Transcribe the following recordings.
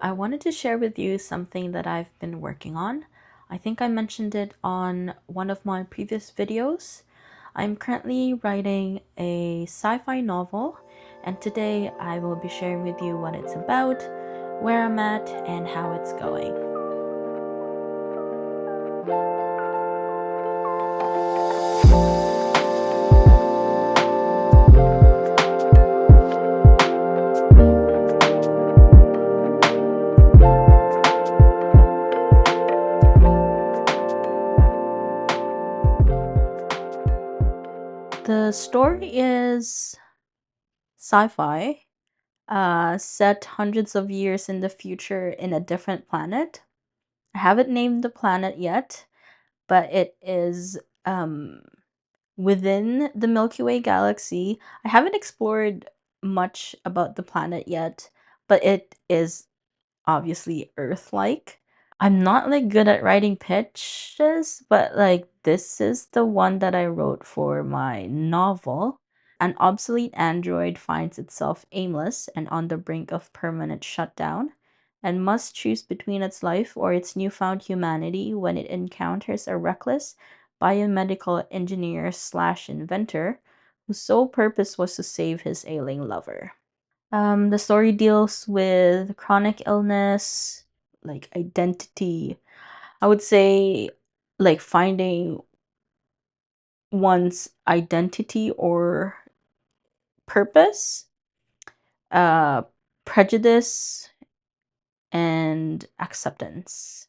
I wanted to share with you something that I've been working on. I think I mentioned it on one of my previous videos. I'm currently writing a sci-fi novel, and today I will be sharing with you what it's about, where I'm at, and how it's going. The story is sci-fi, set hundreds of years in the future in a different planet. I haven't named the planet yet, but it is within the Milky Way galaxy. I haven't explored much about the planet yet, but it is obviously Earth-like. I'm not like good at writing pitches, but like this is the one that I wrote for my novel. An obsolete android finds itself aimless and on the brink of permanent shutdown, and must choose between its life or its newfound humanity when it encounters a reckless biomedical engineer slash inventor whose sole purpose was to save his ailing lover. The story deals with chronic illness, like identity. I would say, like finding one's identity or purpose, uh, prejudice, and acceptance.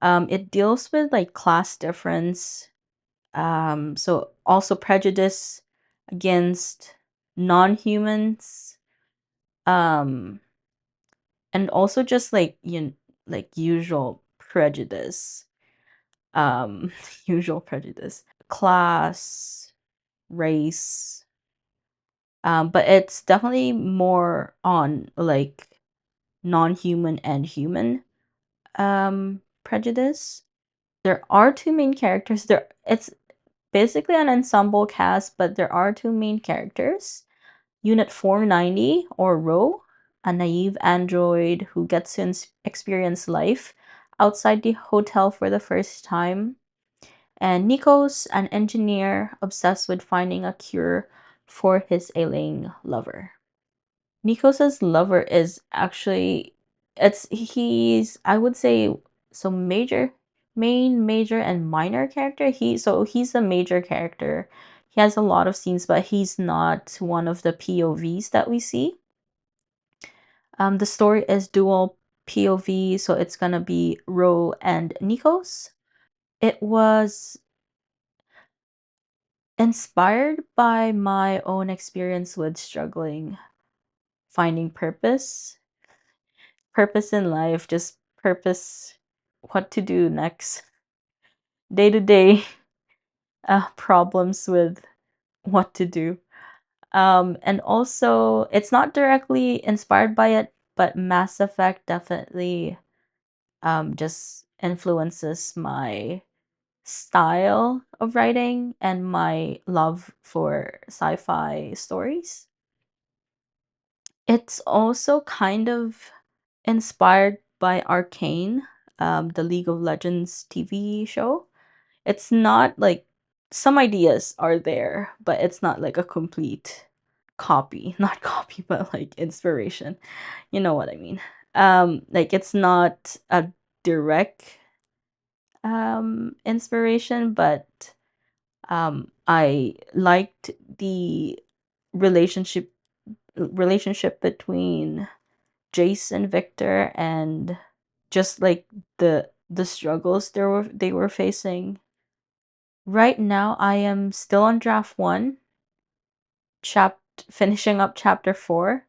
It deals with like class difference. So also prejudice against non-humans. Um, and also just like usual prejudice, um usual prejudice, class, race, but it's definitely more on like non-human and human prejudice. There are two main characters. It's basically an ensemble cast, but there are two main characters. Unit 490, or Ro, a naive android who gets to experience life outside the hotel for the first time, and Nikos, an engineer obsessed with finding a cure for his ailing lover. Nikos's lover is actually, he's, I would say, so major and minor character. He's a major character. He has a lot of scenes, but he's not one of the POVs that we see. The story is dual POV, so it's gonna be Ro and Nikos. It was inspired by my own experience with struggling finding purpose in life, just purpose, what to do next, day to day problems with what to do. And also, it's not directly inspired by it, but Mass Effect definitely just influences my style of writing and my love for sci-fi stories. It's also kind of inspired by Arcane, the League of Legends TV show. It's not like, some ideas are there, but it's not like a complete copy. Not copy, but like inspiration. You know what I mean. Like it's not a direct inspiration, but I liked the relationship relationship between Jace and Victor, and just like the struggles they were facing. Right now I am still on draft 1, chap finishing up chapter 4.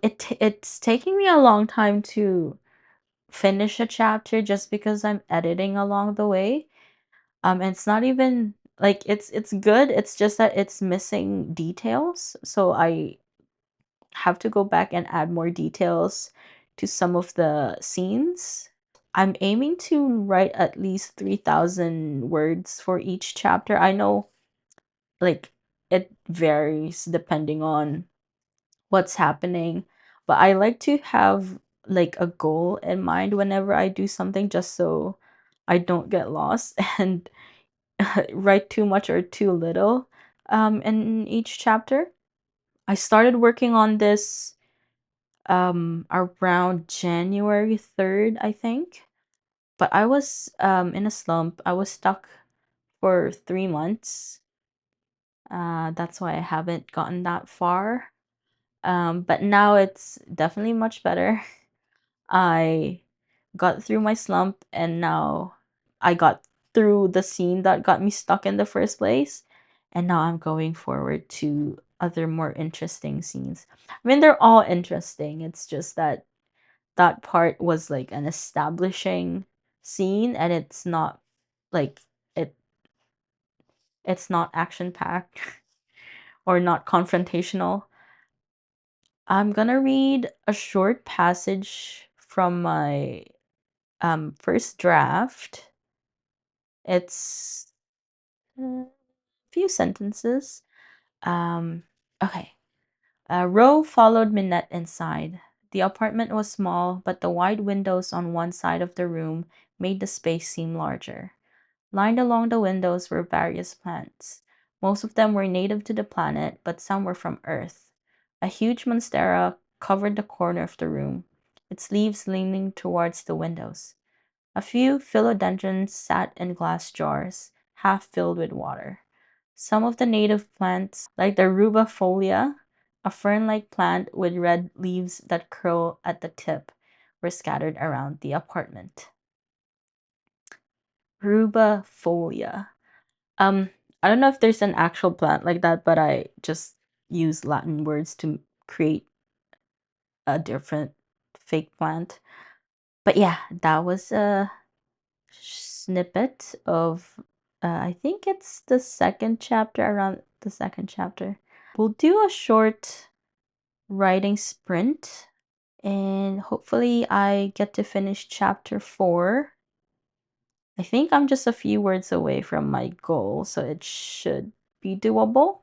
It's taking me a long time to finish a chapter just because I'm editing along the way. And it's not even like it's good. It's just that it's missing details. So I have to go back and add more details to some of the scenes. I'm aiming to write at least 3,000 words for each chapter. I know like it varies depending on what's happening, but I like to have like a goal in mind whenever I do something, just so I don't get lost and write too much or too little in each chapter. I started working on this around January 3rd, I think. But I was in a slump. I was stuck for 3 months. That's why I haven't gotten that far. But now it's definitely much better. I got through my slump, and now I got through the scene that got me stuck in the first place. And now I'm going forward to other more interesting scenes. I mean, they're all interesting. It's just that that part was like an establishing scene, and it's not like it it's not action packed or not confrontational. I'm gonna read a short passage from my first draft. It's a few sentences. Um, okay. Roe followed Minette inside. The apartment was small, but the wide windows on one side of the room made the space seem larger. Lined along the windows were various plants. Most of them were native to the planet, but some were from Earth. A huge monstera covered the corner of the room, its leaves leaning towards the windows. A few philodendrons sat in glass jars, half filled with water. Some of the native plants, like the rubifolia, a fern-like plant with red leaves that curl at the tip, were scattered around the apartment. Rubifolia. Um, I don't know if there's an actual plant like that, but I just use Latin words to create a different fake plant. But yeah, that was a snippet of, I think it's the second chapter, around the second chapter. We'll do a short writing sprint, and hopefully I get to finish chapter 4. I think I'm just a few words away from my goal, so it should be doable.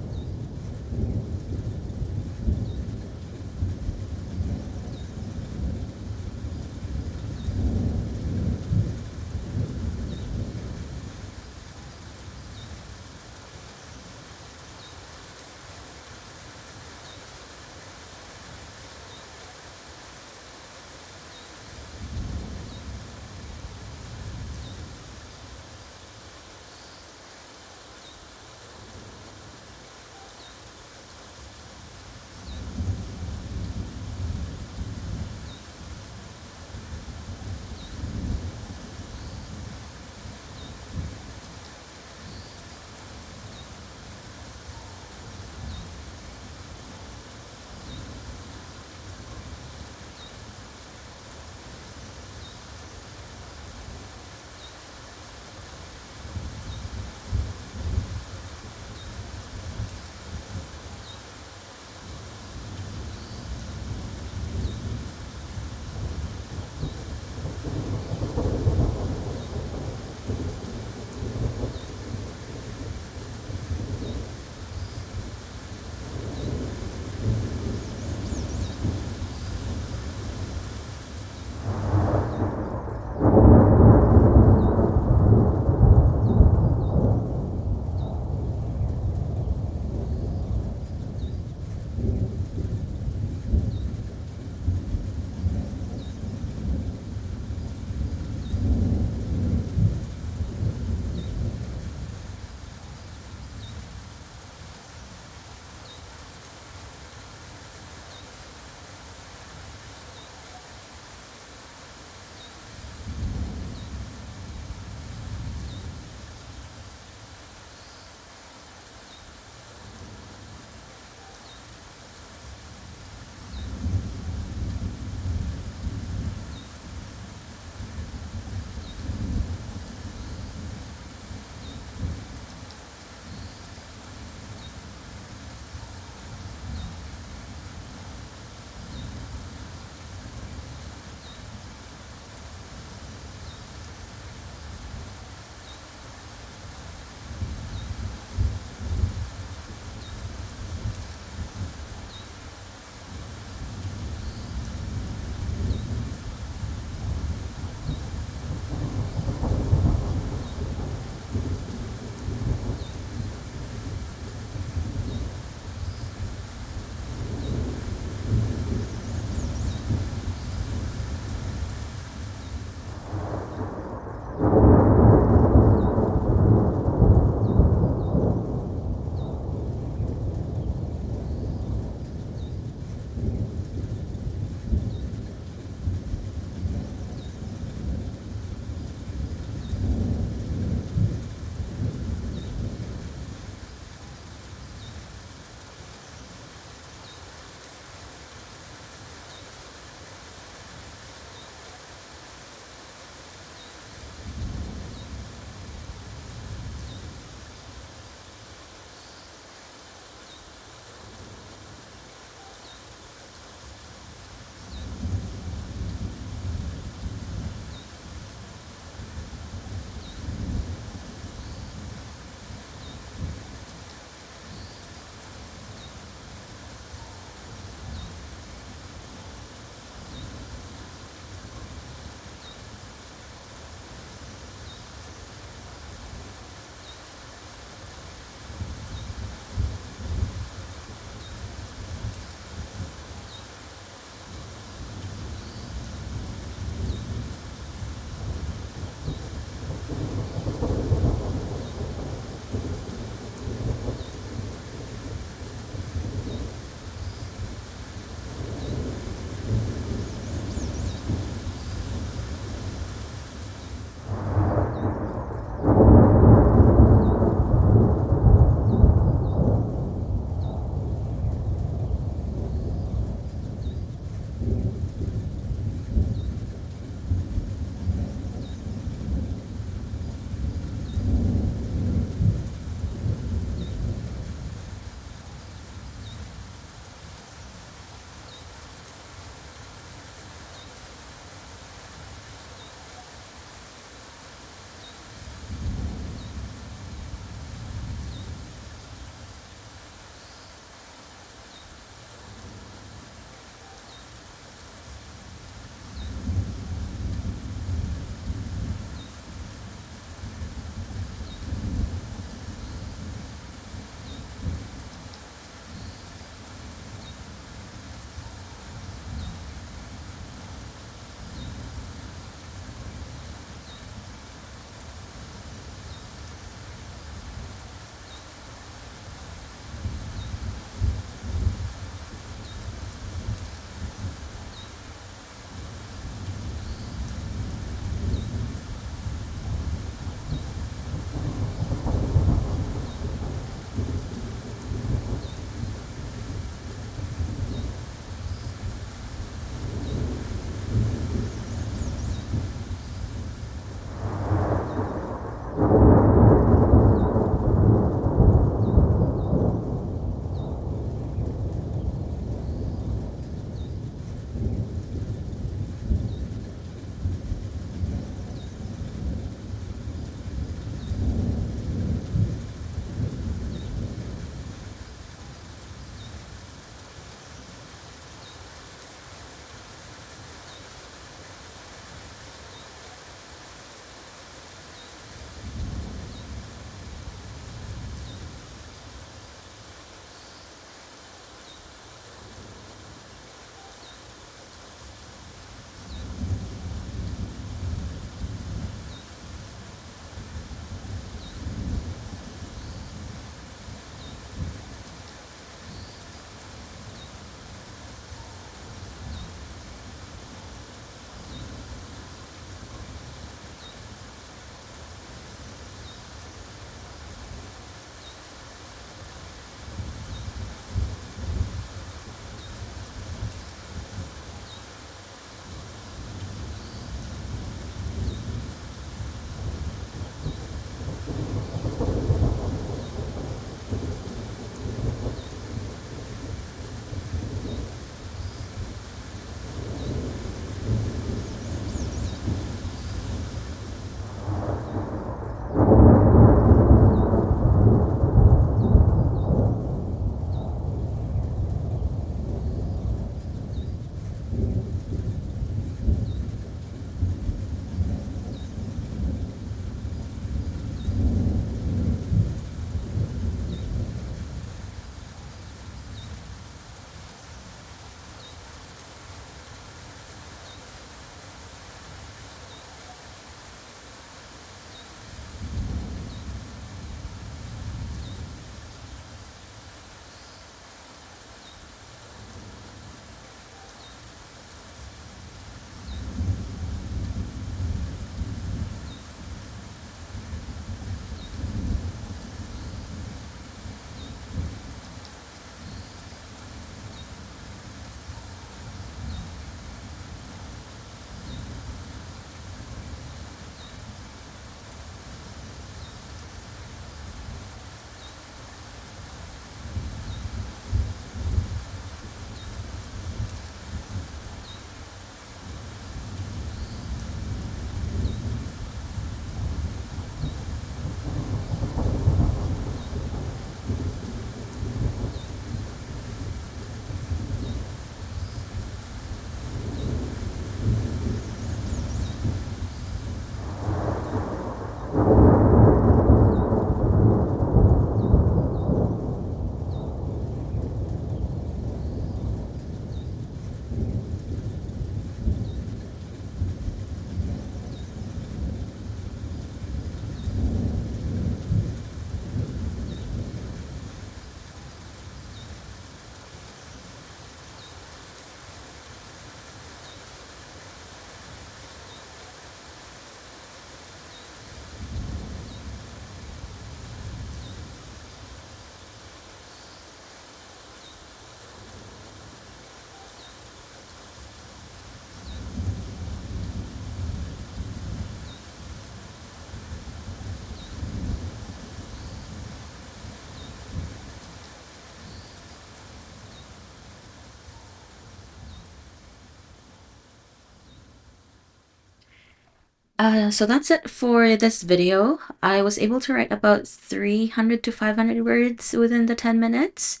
So that's it for this video. I was able to write about 300 to 500 words within the 10 minutes.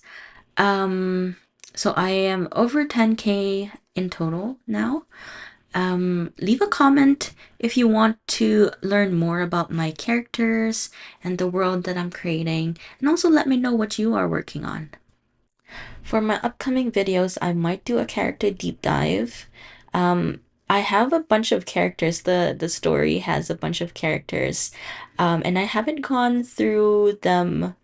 So I am over 10K in total now. Leave a comment if you want to learn more about my characters and the world that I'm creating, and also let me know what you are working on. For my upcoming videos, I might do a character deep dive. I have a bunch of characters. The story has a bunch of characters, and I haven't gone through them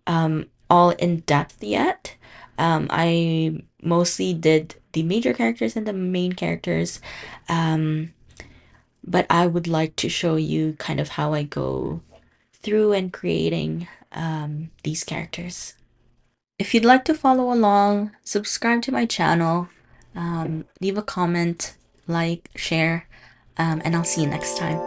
all in depth yet. I mostly did the major characters and the main characters, um, but I would like to show you kind of how I go through and creating these characters. If you'd like to follow along, subscribe to my channel, leave a comment, like, share, and I'll see you next time.